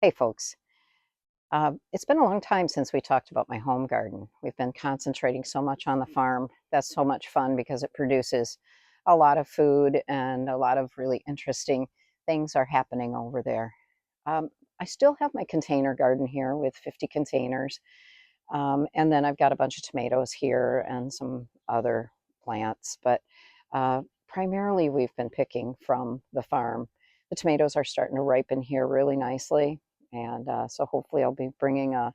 Hey folks, it's been a long time since we talked about my home garden. We've been concentrating so much on the farm. That's so much fun because it produces a lot of food and a lot of really interesting things are happening over there. Um, I still have my container garden here with 50 containers. And then I've got a bunch of tomatoes here and some other plants, but primarily we've been picking from the farm. The tomatoes are starting to ripen here really nicely, and so hopefully I'll be bringing a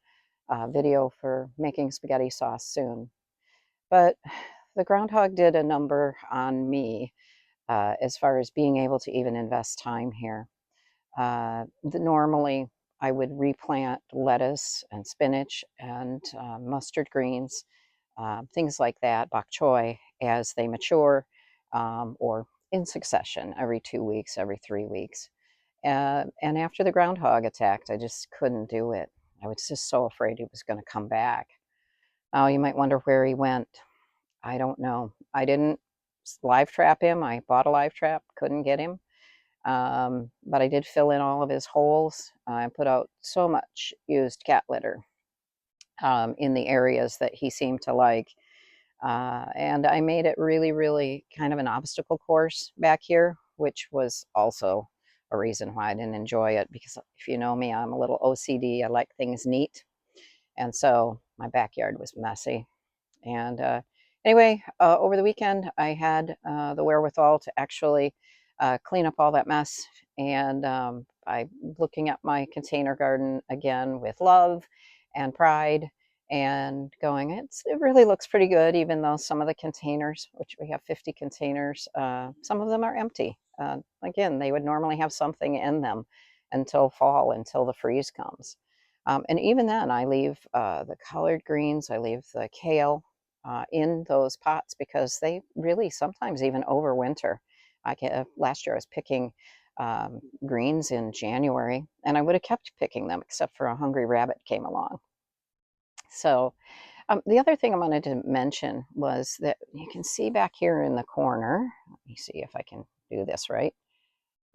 video for making spaghetti sauce soon. But the groundhog did a number on me as far as being able to even invest time here. Normally, I would replant lettuce and spinach and mustard greens, things like that, bok choy, as they mature or in succession every 2 weeks, every 3 weeks. And after the groundhog attacked, I just couldn't do it. I was just so afraid he was going to come back. Now, you might wonder where he went. I don't know. I didn't live trap him. I bought a live trap, couldn't get him. But I did fill in all of his holes. I put out so much used cat litter in the areas that he seemed to like. And I made it really, really kind of an obstacle course back here, which was also a reason why I didn't enjoy it. Because if you know me, I'm a little OCD. I like things neat. And so my backyard was messy. And anyway, over the weekend, I had the wherewithal to actually clean up all that mess. And by looking at my container garden again with love and pride and going, it really looks pretty good, even though some of the containers, which we have 50 containers, some of them are empty. Again, they would normally have something in them until fall, until the freeze comes. And even then, I leave the collard greens, I leave the kale, in those pots because they really sometimes even overwinter. Last year I was picking greens in January, and I would have kept picking them except for a hungry rabbit came along. So the other thing I wanted to mention was that you can see back here in the corner. Let me see if I can do this right.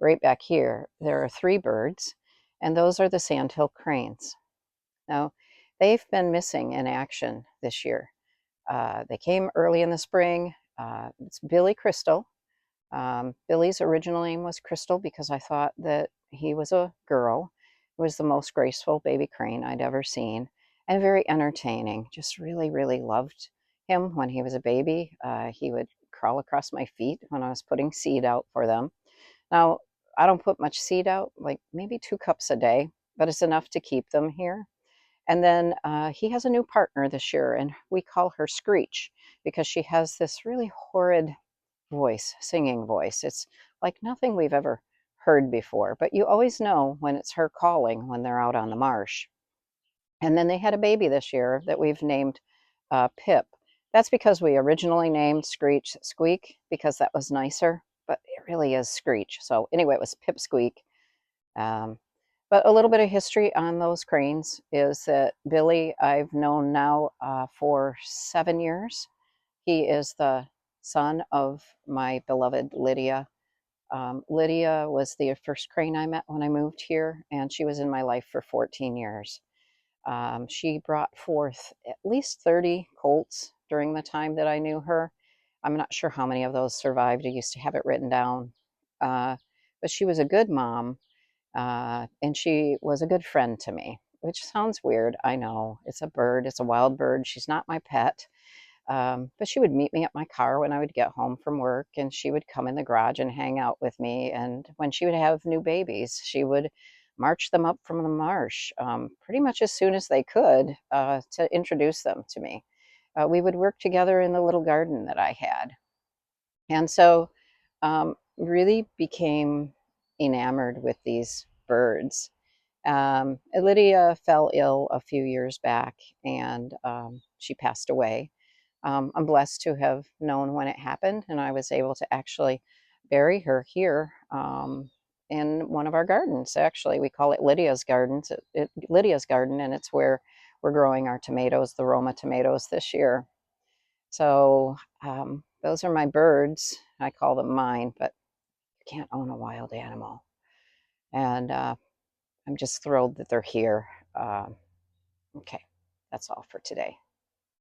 Right back here, there are three birds, and those are the sandhill cranes. Now, they've been missing in action this year. They came early in the spring. It's Billy Crystal. Billy's original name was Crystal because I thought that he was a girl. He was the most graceful baby crane I'd ever seen and very entertaining. Just really, really loved him when he was a baby. He would crawl across my feet when I was putting seed out for them. Now, I don't put much seed out, like maybe 2 cups a day, but it's enough to keep them here. And then he has a new partner this year, and we call her Screech because she has this really horrid voice, singing voice. It's like nothing we've ever heard before, but you always know when it's her calling when they're out on the marsh. And then they had a baby this year that we've named Pip. That's because we originally named Screech Squeak because that was nicer, but it really is Screech. So anyway, it was Pip Squeak. Um, but a little bit of history on those cranes is that Billy, I've known now for 7 years. He is the son of my beloved Lydia. Lydia was the first crane I met when I moved here, and she was in my life for 14 years. She brought forth at least 30 colts during the time that I knew her. I'm not sure how many of those survived. I used to have it written down. But she was a good mom, and she was a good friend to me, which sounds weird. I know it's a bird, it's a wild bird. She's not my pet. But she would meet me at my car when I would get home from work, and she would come in the garage and hang out with me. And when she would have new babies, she would march them up from the marsh pretty much as soon as they could to introduce them to me. We would work together in the little garden that I had. And so really became enamored with these birds. Lydia fell ill a few years back and she passed away. I'm blessed to have known when it happened, and I was able to actually bury her here in one of our gardens. Actually, we call it Lydia's Gardens. Lydia's Garden, and it's where we're growing our tomatoes, the Roma tomatoes, this year. So those are my birds. I call them mine, but you can't own a wild animal. And I'm just thrilled that they're here. Okay, that's all for today.